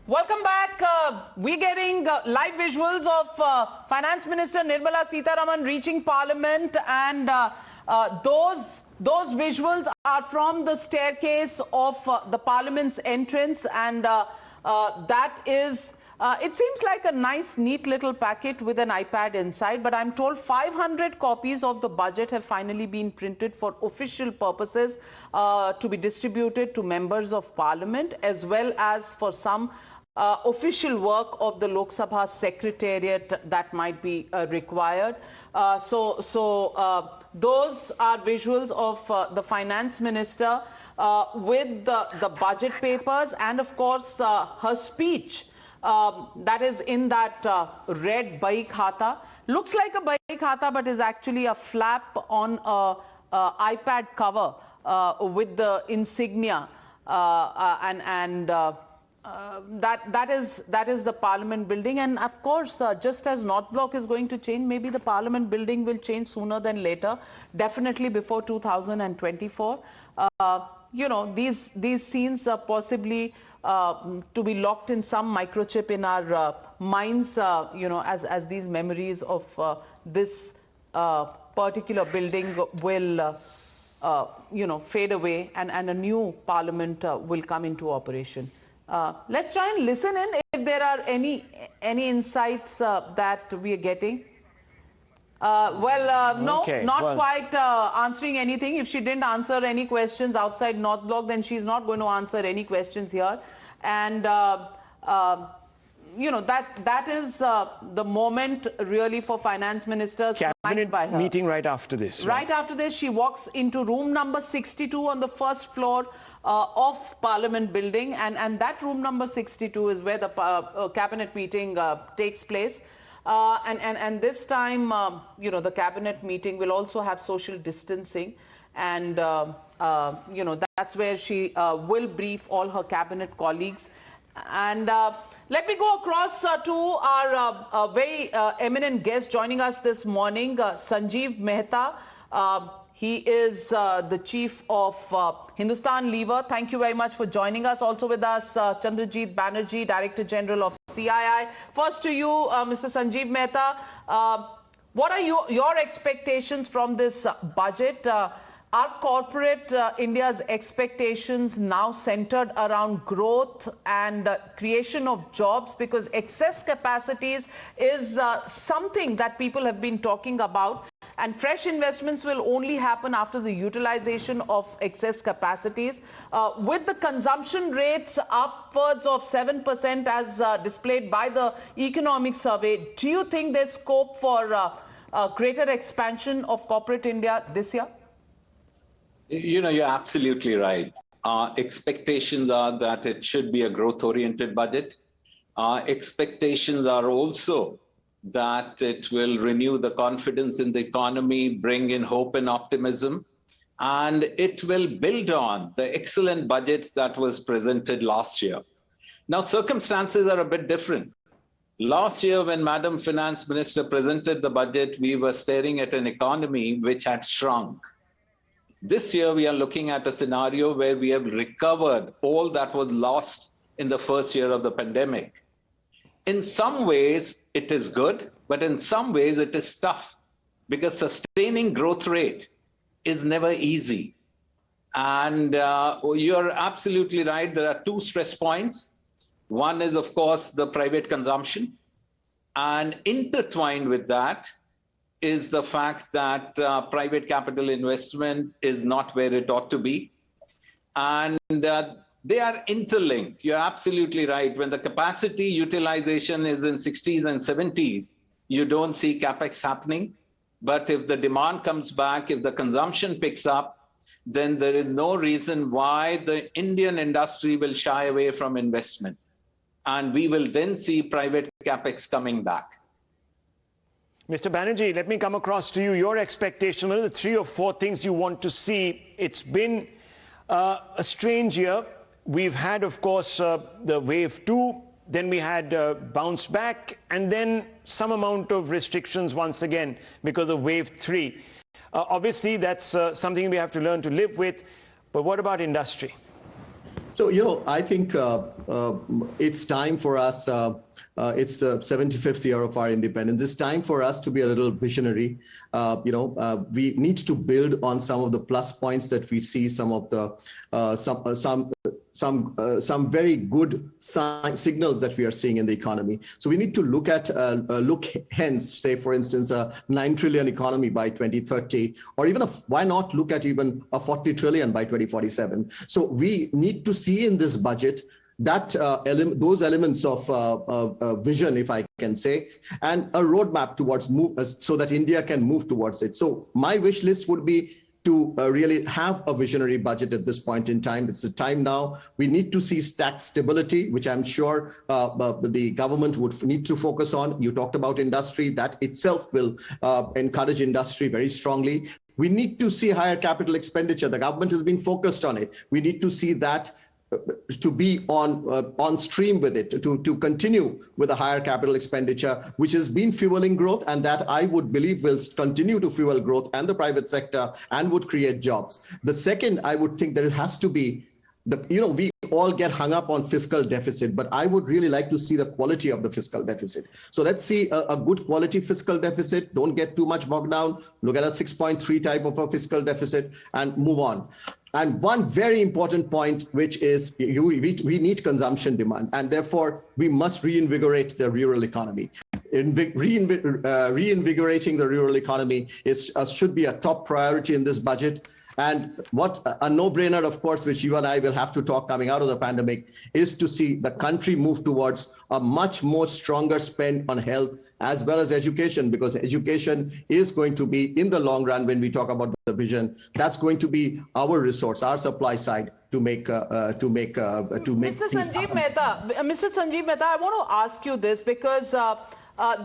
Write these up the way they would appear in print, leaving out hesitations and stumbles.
Welcome back. We're getting live visuals of Finance Minister Nirmala Sitharaman reaching Parliament, and those visuals are from the staircase of the Parliament's entrance, and that is. It seems like a nice, neat little packet with an iPad inside, but I'm told 500 copies of the budget have finally been printed for official purposes to be distributed to members of Parliament, as well as for some official work of the Lok Sabha Secretariat that might be required. So those are visuals of the Finance Minister with the budget papers and, of course, her speech. That is in that red Bai Khata. Looks like a Bai Khata, but is actually a flap on a iPad cover with the insignia, that is the Parliament building. And of course, just as North Block is going to change, maybe the Parliament building will change sooner than later, definitely before 2024. You know, these scenes are possibly to be locked in some microchip in our minds, you know, as these memories of this particular building will, you know, fade away, and a new Parliament will come into operation. Let's try and listen in if there are any insights that we are getting. No, okay, not quite answering anything. If she didn't answer any questions outside North Block, then she's not going to answer any questions here. And, you know, that is the moment really for Finance Ministers. Cabinet by her. Meeting right after this. Right after this, she walks into room number 62 on the first floor of Parliament building. And that room number 62 is where the cabinet meeting takes place. And this time, you know, the cabinet meeting will also have social distancing, and you know, that's where she will brief all her cabinet colleagues. And let me go across to our very eminent guest joining us this morning, Sanjeev Mehta. He is the chief of Hindustan Lever. Thank you very much for joining us. Also with us, Chandrajit Banerjee, Director General of CII. First to you, Mr. Sanjeev Mehta. What are your expectations from this budget? Are corporate India's expectations now centered around growth and creation of jobs? Because excess capacities is something that people have been talking about. And fresh investments will only happen after the utilization of excess capacities. With the consumption rates upwards of 7% as displayed by the economic survey, do you think there's scope for greater expansion of corporate India this year? You know, you're absolutely right. Our expectations are that it should be a growth-oriented budget. Our expectations are also that it will renew the confidence in the economy, bring in hope and optimism, and it will build on the excellent budget that was presented last year. Now, circumstances are a bit different. Last year, when Madam Finance Minister presented the budget, we were staring at an economy which had shrunk. This year, we are looking at a scenario where we have recovered all that was lost in the first year of the pandemic. In some ways, it is good, but in some ways, it is tough, because sustaining growth rate is never easy. And you're absolutely right. There are two stress points. One is, of course, the private consumption. And intertwined with that is the fact that private capital investment is not where it ought to be. And they are interlinked. You're absolutely right. When the capacity utilization is in 60s and 70s, you don't see capex happening. But if the demand comes back, if the consumption picks up, then there is no reason why the Indian industry will shy away from investment. And we will then see private capex coming back. Mr. Banerjee, let me come across to you. Your expectation, what are the 3 or 4 things you want to see? It's been a strange year. We've had, of course, the wave 2, then we had bounce back, and then some amount of restrictions once again because of wave 3. Obviously, that's something we have to learn to live with. But what about industry? So, I think it's time for us. It's the 75th year of our independence. It's time for us to be a little visionary. We need to build on some of the plus points that we see, some of the some very good signals that we are seeing in the economy. So we need to look at look hence, say for instance, a 9 trillion economy by 2030, or even why not look at even a 40 trillion by 2047. So we need to see in this budget that those elements of vision, if I can say, and a roadmap towards so that India can move towards it. So my wish list would be to really have a visionary budget at this point in time. It's the time now. We need to see tax stability, which I'm sure the government would need to focus on. You talked about industry. That itself will encourage industry very strongly. We need to see higher capital expenditure. The government has been focused on it. We need to see that to be on stream with it, to continue with a higher capital expenditure, which has been fueling growth, and that I would believe will continue to fuel growth and the private sector and would create jobs. The second, I would think that it has to be we all get hung up on fiscal deficit, but I would really like to see the quality of the fiscal deficit. So let's see a good quality fiscal deficit. Don't get too much bogged down. Look at a 6.3 type of a fiscal deficit and move on. And one very important point, which is we need consumption demand, and therefore we must reinvigorate the rural economy. Reinvigorating the rural economy should be a top priority in this budget. And what a no-brainer, of course, which you and I will have to talk coming out of the pandemic, is to see the country move towards a much more stronger spend on health as well as education, because education is going to be, in the long run, when we talk about the vision, that's going to be our resource, our supply side to make Mr. Sanjeev Mehta, I want to ask you this because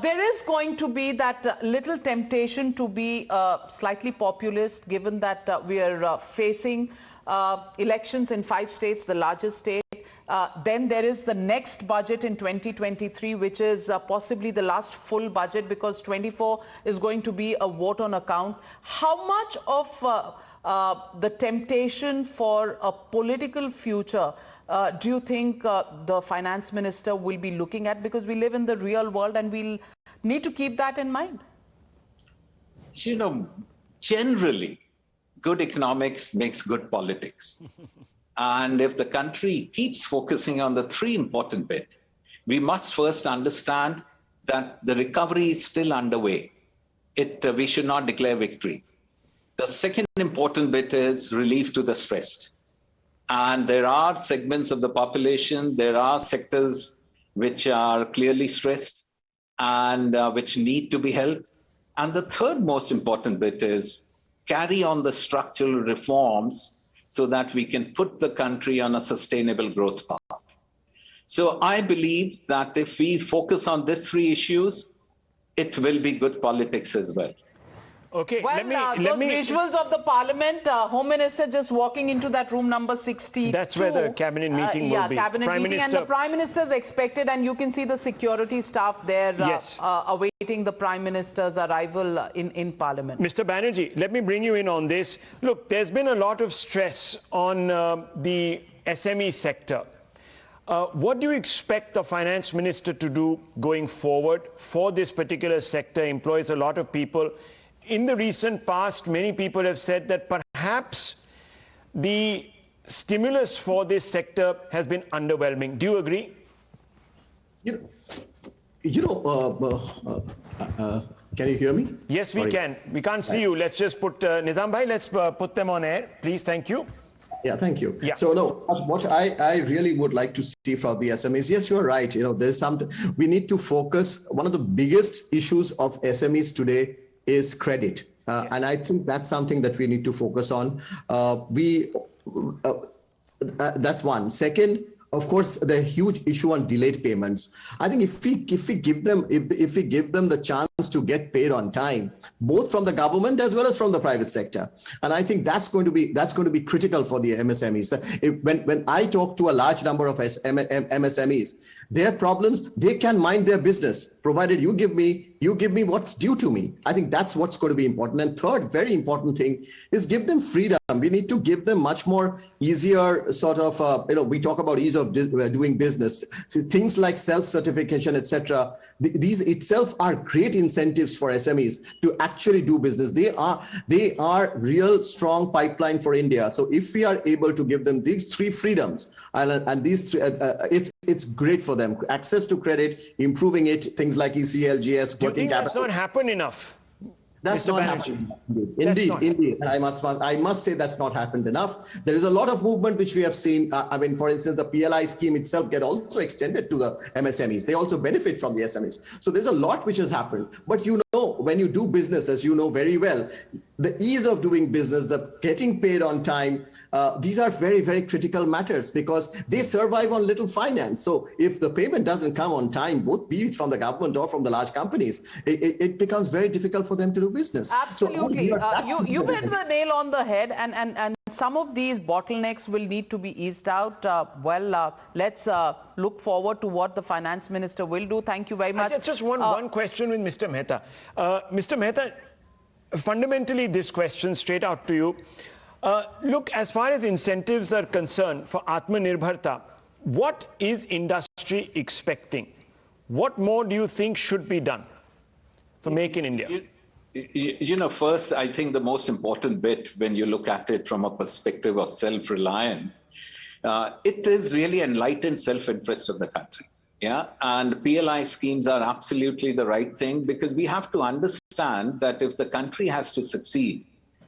there is going to be that little temptation to be slightly populist, given that we are facing elections in 5 states, the largest state. Then there is the next budget in 2023, which is possibly the last full budget, because 24 is going to be a vote on account. How much of the temptation for a political future do you think the finance minister will be looking at? Because we live in the real world and we'll need to keep that in mind. Generally, good economics makes good politics. And if the country keeps focusing on the 3 important bits, we must first understand that the recovery is still underway. We should not declare victory. The second important bit is relief to the stressed. And there are segments of the population, there are sectors which are clearly stressed and which need to be helped. And the third most important bit is carry on the structural reforms so that we can put the country on a sustainable growth path. So I believe that if we focus on these 3 issues, it will be good politics as well. Okay, well, those visuals of the parliament, Home Minister just walking into that room number 62. That's where the cabinet meeting will be. Cabinet meeting, and the Prime Minister is expected, and you can see the security staff there awaiting the Prime Minister's arrival in Parliament. Mr. Banerjee, let me bring you in on this. Look, there's been a lot of stress on the SME sector. What do you expect the Finance Minister to do going forward for this particular sector? Employs a lot of people. In the recent past, many people have said that perhaps the stimulus for this sector has been underwhelming. Do you agree? Can you hear me? Yes, we can. We can't see you. Let's just put, Nizam Bhai, let's put them on air. Please, thank you. Yeah, thank you. Yeah. So no, what I really would like to see from the SMEs, yes, you're right. There's something, we need to focus. One of the biggest issues of SMEs today is credit. And I think that's something that we need to focus on. That's one. Second, of course, the huge issue on delayed payments. I think if we give them the chance to get paid on time, both from the government as well as from the private sector. And I think that's going to be critical for the MSMEs. When I talk to a large number of MSMEs, their problems, they can mind their business, provided you give me what's due to me. I think that's what's going to be important. And third, very important thing is give them freedom. We need to give them much more easier sort of, we talk about ease of doing business, things like self-certification, etc. These itself are great incentives for SMEs to actually do business. They are real strong pipeline for India. So if we are able to give them these three freedoms, and these three, it's great for them. Access to credit, improving it, things like ECLGS, working capital. That's not happened enough. That's not happening. Indeed. And I must say that's not happened enough. There is a lot of movement which we have seen. For instance, the PLI scheme itself get also extended to the MSMEs. They also benefit from the SMEs. So there's a lot which has happened. But when you do business, as you know very well, the ease of doing business, the getting paid on time, these are very, very critical matters because they survive on little finance. So if the payment doesn't come on time, both be it from the government or from the large companies, it becomes very difficult for them to do business. Absolutely. So, you hit the nail on the head, and some of these bottlenecks will need to be eased out. Let's look forward to what the finance minister will do. Thank you very much. Just one question with Mr. Mehta. Mr. Mehta, fundamentally this question straight out to you. Look, as far as incentives are concerned for Atmanirbharta, what is industry expecting? What more do you think should be done for Make in India? First, I think the most important bit when you look at it from a perspective of self-reliant, it is really enlightened self-interest of the country. Yeah, and PLI schemes are absolutely the right thing because we have to understand that if the country has to succeed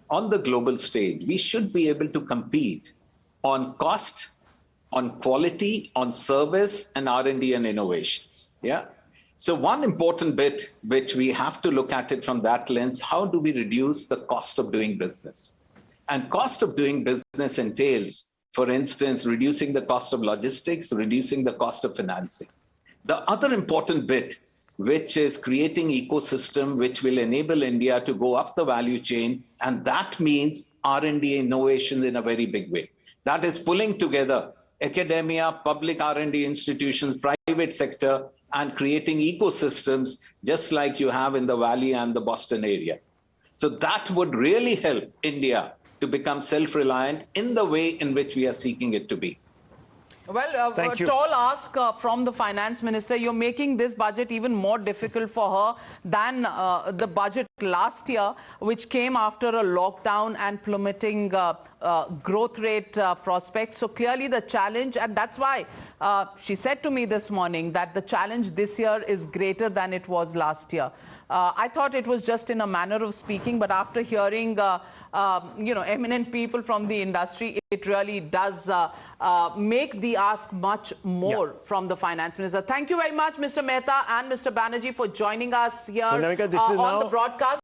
on the global stage, we should be able to compete on cost, on quality, on service, and R&D and innovations. Yeah. So one important bit, which we have to look at it from that lens, how do we reduce the cost of doing business? And cost of doing business entails, for instance, reducing the cost of logistics, reducing the cost of financing. The other important bit, which is creating ecosystem, which will enable India to go up the value chain. And that means R&D innovation in a very big way. That is pulling together academia, public R&D institutions, private sector, and creating ecosystems just like you have in the Valley and the Boston area. So that would really help India to become self-reliant in the way in which we are seeking it to be. Well, a tall ask from the finance minister. You're making this budget even more difficult for her than the budget last year, which came after a lockdown and plummeting growth rate prospects. So clearly the challenge, and that's why she said to me this morning that the challenge this year is greater than it was last year. I thought it was just in a manner of speaking, but after hearing eminent people from the industry, it really does make the ask much more from the finance minister. Thank you very much, Mr. Mehta and Mr. Banerjee, for joining us here on the broadcast.